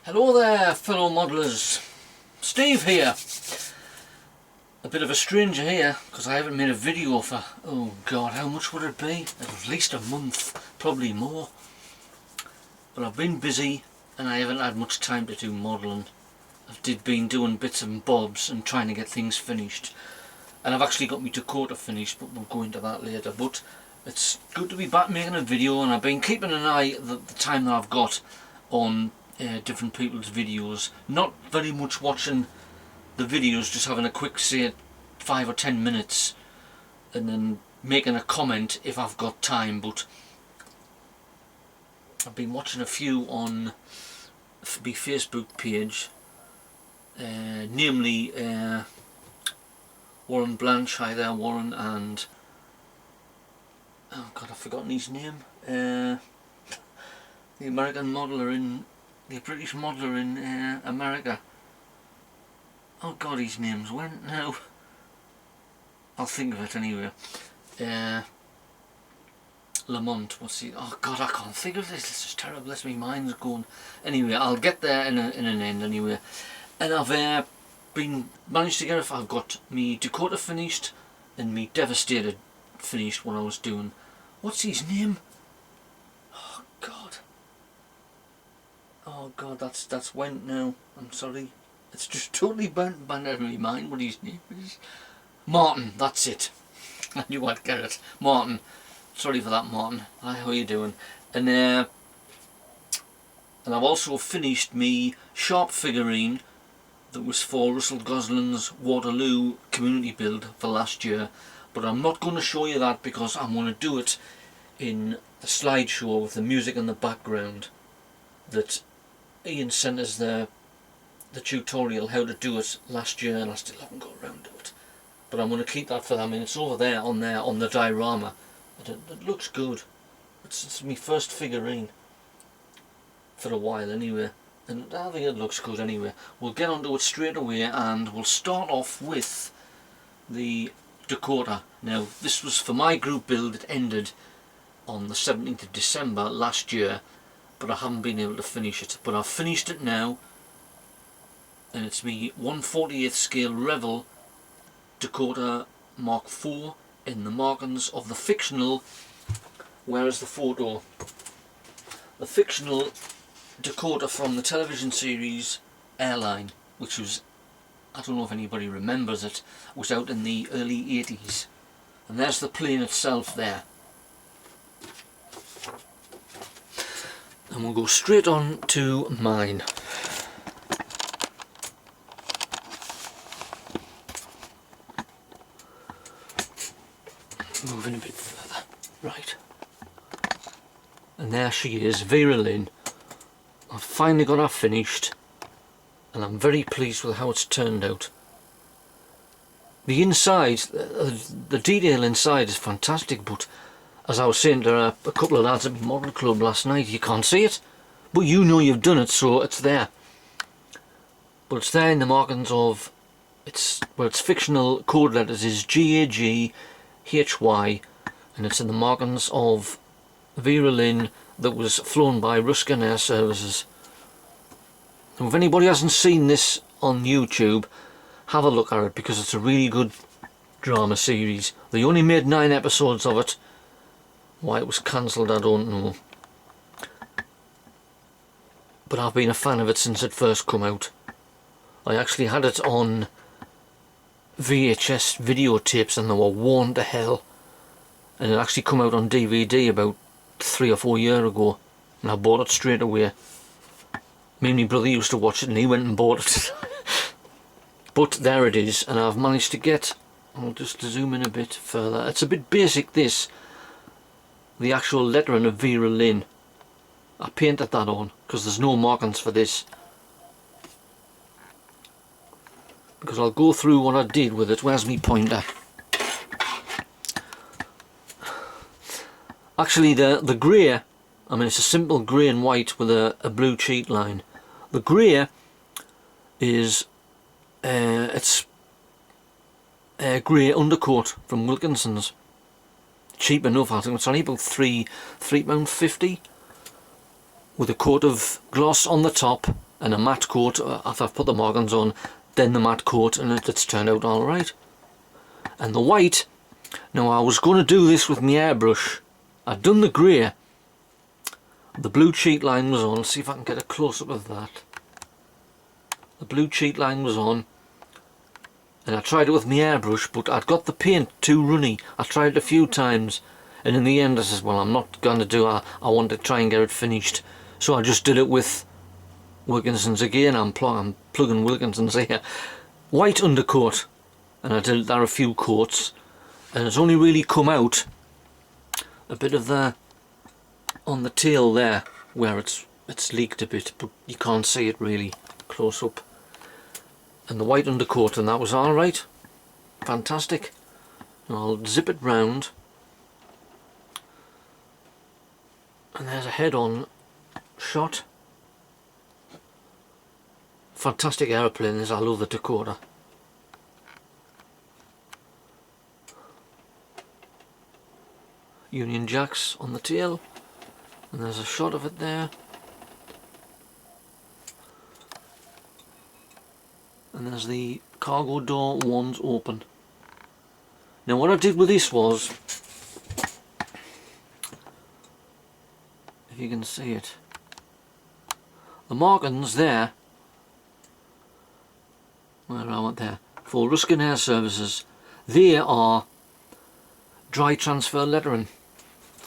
Hello there, fellow modellers. Steve here. A bit of a stranger here because I haven't made a video for, oh god, how much would it be? At least a month, probably more. But I've been busy and I haven't had much time to do modelling. I've been doing bits and bobs and trying to get things finished. And I've actually got my Dakota finished, but we'll go into that later. But it's good to be back making a video, and I've been keeping an eye the time that I've got on different people's videos. Not very much watching the videos, just having a quick say 5 or 10 minutes and then making a comment if I've got time. But I've been watching a few on my Facebook page, namely Warren Blanchard there, Warren, and oh god, I've forgotten his name, the American modeller in the British modeller in America. Oh god, his name's went now. I'll think of it anyway. Lamont, what's he? Oh god, I can't think of this. This is terrible. My mind's going. Anyway, I'll get there in an end anyway. And I've been managed to get it. I've got me Dakota finished and me Devastated finished. What I was doing. What's his name? Oh god. Oh god, that's went now. I'm sorry. It's just totally burned out of my mind what his name is. Martin, that's it. I knew I'd get it. Martin. Sorry for that, Martin. Hi, how are you doing? And I've also finished me Sharp figurine that was for Russell Gosling's Waterloo community build for last year. But I'm not going to show you that because I'm going to do it in the slideshow with the music in the background that Ian sent us the tutorial how to do it last year, and I still haven't got around to it. But I'm going to keep that for them. I mean, it's over there on the diorama. It looks good. It's my first figurine for a while anyway, and I think it looks good anyway. We'll get onto it straight away, and we'll start off with the Dakota. Now, this was for my group build. It ended on the 17th of December last year, but I haven't been able to finish it. But I've finished it now, and it's me 1/48th scale Revel Dakota Mark IV in the markings of the fictional, where is the photo? The fictional Dakota from the television series Airline, which was, I don't know if anybody remembers it, was out in the early 80s. And there's the plane itself there. And we'll go straight on to mine. Moving a bit further. Right. And there she is, Vera Lynn. I've finally got her finished, and I'm very pleased with how it's turned out. The inside, the detail inside is fantastic, but as I was saying to a couple of lads at the model club last night, you can't see it, but you know you've done it, so it's there. But it's there in the markings of, its fictional code letters is GAG HY, and it's in the markings of Vera Lynn that was flown by Ruskin Air Services. Now, if anybody hasn't seen this on YouTube, have a look at it because it's a really good drama series. They only made 9 episodes of it. Why it was cancelled, I don't know. But I've been a fan of it since it first come out. I actually had it on VHS videotapes and they were worn to hell, and it actually come out on DVD about 3 or 4 years ago, and I bought it straight away. Me and my brother used to watch it and he went and bought it. But there it is, and I've managed to get, I'll just zoom in a bit further. It's a bit basic, this, the actual lettering of Vera Lynn. I painted that on because there's no markings for this, because I'll go through what I did with it. Where's my pointer? Actually, the grey, I mean, it's a simple grey and white with a blue cheat line. The grey is it's a grey undercoat from Wilkinson's. Cheap enough, I think it's only about £3.50 with a coat of gloss on the top and a matte coat after I've put the markings on, then the matte coat, and it's turned out alright. And the white, now I was going to do this with my airbrush. I'd done the grey, the blue cheat line was on. See if I can get a close up of that. The blue cheat line was on, and I tried it with my airbrush, but I'd got the paint too runny. I tried it a few times, and in the end I said, well, I'm not going to do it. I want to try and get it finished. So I just did it with Wilkinson's again. I'm plugging Wilkinson's here. White undercoat, and I did there a few coats, and it's only really come out a bit of the on the tail there where it's leaked a bit, but you can't see it really close up. And the white undercoat, and that was alright. Fantastic. And I'll zip it round, and there's a head-on shot. Fantastic aeroplanes. I love the Dakota. Union Jacks on the tail, and there's a shot of it there. And there's the cargo door ones open. Now what I did with this was, if you can see it, the markings there, where I went there, for Ruskin Air Services, they are dry transfer lettering.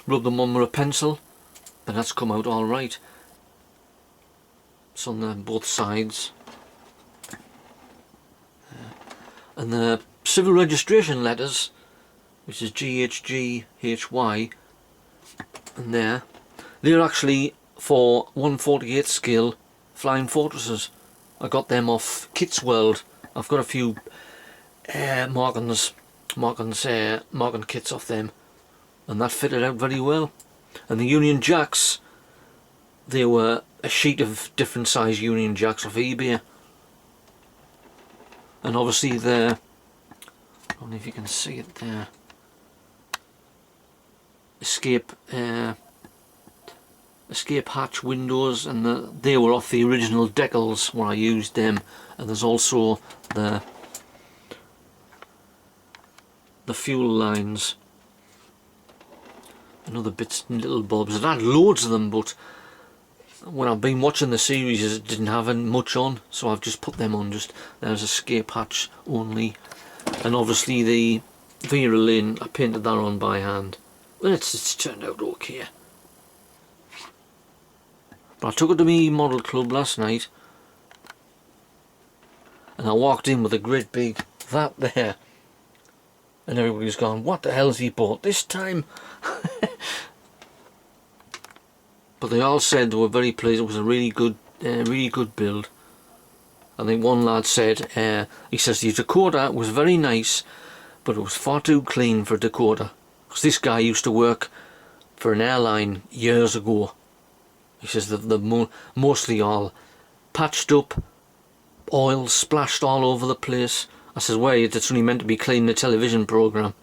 Rub them on with a pencil, but that's come out alright. It's on both sides. And the civil registration letters, which is GHGHY, and they're actually for 1/48 scale Flying Fortresses. I got them off Kit's World. I've got a few marking kits off them, and that fitted out very well. And the Union Jacks, they were a sheet of different size Union Jacks off eBay. And obviously I don't know if you can see it there, escape hatch windows, and they were off the original decals when I used them. And there's also the fuel lines and other bits and little bobs. I've had loads of them, but when I've been watching the series it didn't have much on, so I've just put them on. Just there's escape hatch only, and obviously the Vera Lynn, I painted that on by hand. Well, it's turned out okay. But I took it to me model club last night, and I walked in with a great big that there, and everybody's gone, what the hell's he bought this time? But they all said they were very pleased. It was a really good build. I think one lad said, he says the Dakota was very nice, but it was far too clean for Dakota. Because this guy used to work for an airline years ago. He says that they're mostly all patched up, oil splashed all over the place. I says, well, it's only meant to be cleaning a television programme.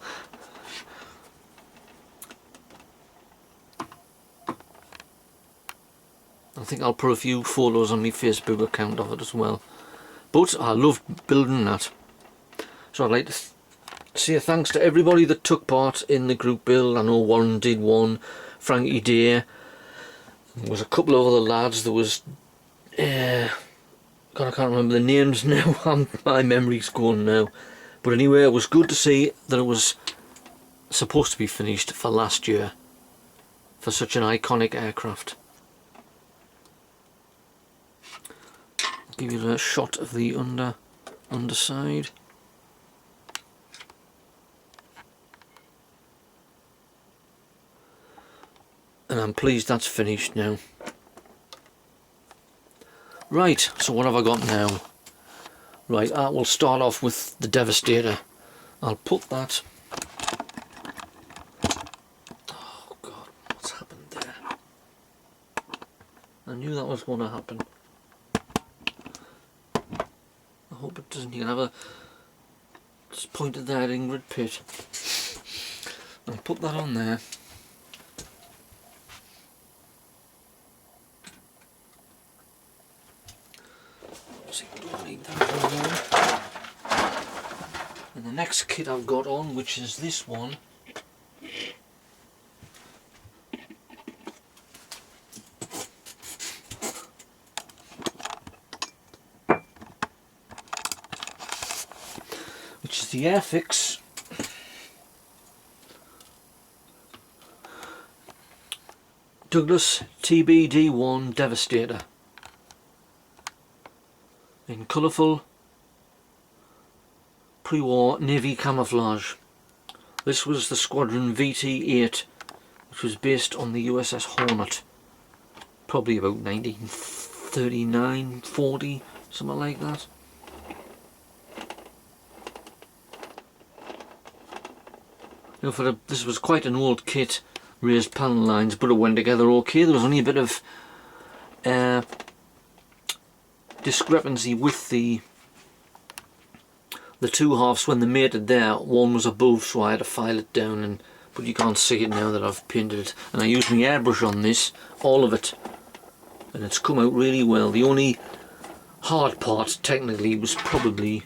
I think I'll put a few photos on my Facebook account of it as well. But I loved building that. So I'd like to say thanks to everybody that took part in the group build. I know Warren did one, Frankie Day. There was a couple of other lads. There was, God, I can't remember the names now. My memory's gone now. But anyway, it was good to see that it was supposed to be finished for last year, for such an iconic aircraft. Give you a shot of the underside. And I'm pleased that's finished now. Right, so what have I got now? Right, we'll start off with the Devastator. I'll put that. Oh God, what's happened there? I knew that was going to happen. I hope it doesn't. You can have a. It's pointed there at Ingrid Pitt. I'll put that on there. next kit I've got on, which is this one. Which is the Airfix Douglas TB-D1 Devastator in colourful pre-war navy camouflage. This was the Squadron VT-8, which was based on the USS Hornet, probably about 1939-40, something like that. You know, this was quite an old kit, raised panel lines, but it went together okay. There was only a bit of discrepancy with the two halves when they mated there. One was above, so I had to file it down, but you can't see it now that I've painted it. And I used my airbrush on this, all of it, and it's come out really well. The only hard part technically was probably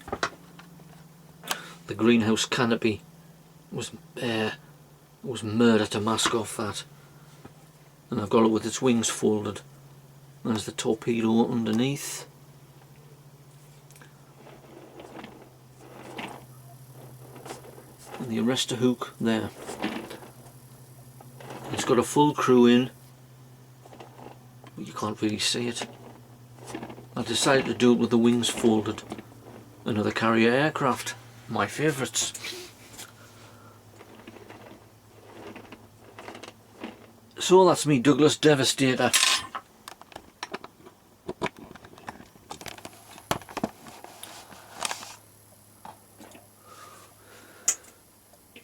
the greenhouse canopy. Was murder to mask off that, and I've got it with its wings folded. There's the torpedo underneath, and the arrestor hook there. It's got a full crew in, but you can't really see it. I decided to do it with the wings folded. Another carrier aircraft, my favourites. So that's me Douglas Devastator.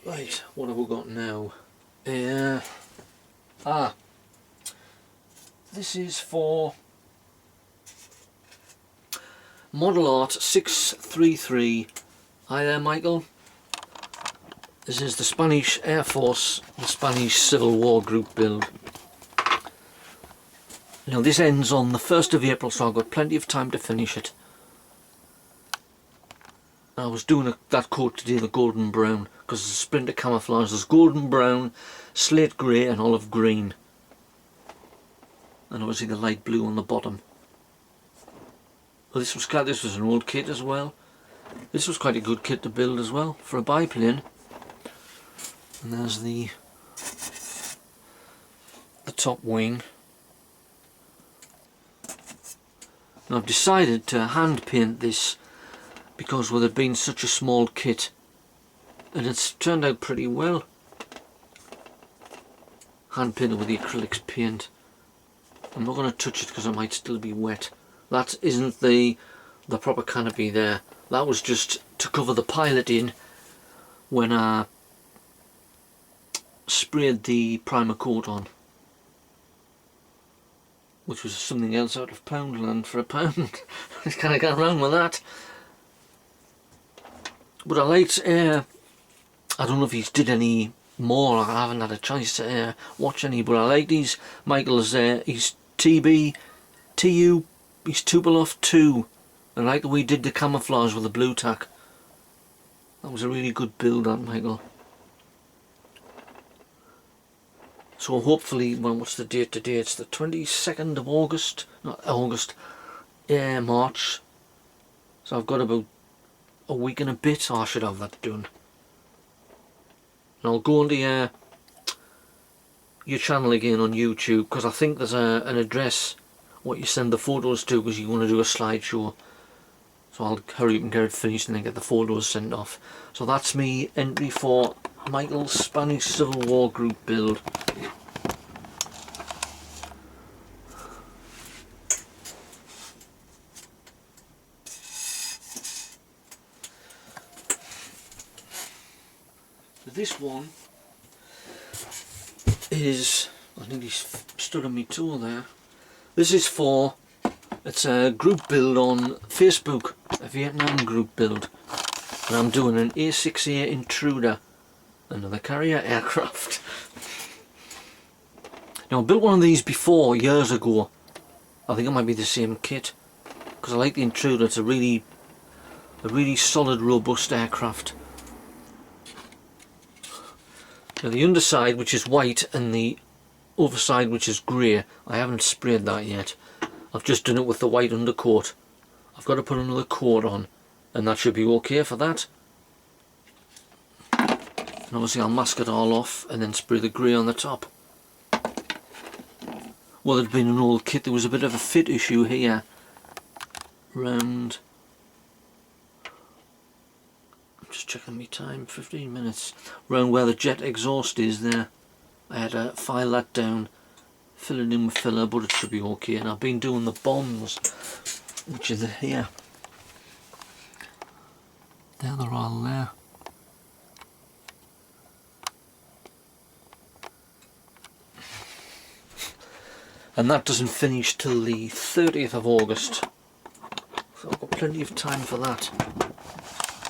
Right, what have we got now? This is for Model Art 633. Hi there, Michael. This is the Spanish Air Force, the Spanish Civil War group build. Now this ends on the 1st of April, so I've got plenty of time to finish it. I was doing that coat today, the golden brown, because it's a Sprinter camouflage. There's golden brown, slate grey and olive green. And obviously the light blue on the bottom. Well, this was an old kit as well. This was quite a good kit to build as well, for a biplane. And there's the top wing. And I've decided to hand paint this because with it being such a small kit, and it's turned out pretty well. Hand painted with the acrylics paint. I'm not going to touch it because it might still be wet. That isn't the proper canopy there. That was just to cover the pilot in when I sprayed the primer coat on, which was something else out of Poundland for £1. I kind of got around with that. But I liked, I don't know if he's did any more, I haven't had a chance to watch any, but I like these Michael's, he's TB, TU, he's Tubeloff 2. I like the way he did the camouflage with the blue tack. That was a really good build, that Michael. So hopefully, well, what's the date today? It's the 22nd of August, not August, March. So I've got about a week and a bit. I should have that done. And I'll go onto your channel again on YouTube, because I think there's an address what you send the photos to, because you want to do a slideshow. So I'll hurry up and get it finished and then get the photos sent off. So that's me entry for Michael's Spanish Civil War group build. This one is, I think he's stood on me toe there. This is for, it's a group build on Facebook, a Vietnam group build. And I'm doing an A6A Intruder, another carrier aircraft. Now I built one of these before, years ago. I think it might be the same kit, because I like the Intruder. It's a really solid, robust aircraft. Now the underside, which is white, and the overside, which is grey, I haven't sprayed that yet. I've just done it with the white undercoat. I've got to put another coat on, and that should be okay for that. And obviously I'll mask it all off and then spray the grey on the top. Well, it'd been an old kit. There was a bit of a fit issue here round, I'm just checking my time, 15 minutes, round where the jet exhaust is there. I had to file that down, fill it in with filler, but it should be okay. And I've been doing the bombs, which is here. There, they're all there. And that doesn't finish till the 30th of August. So I've got plenty of time for that.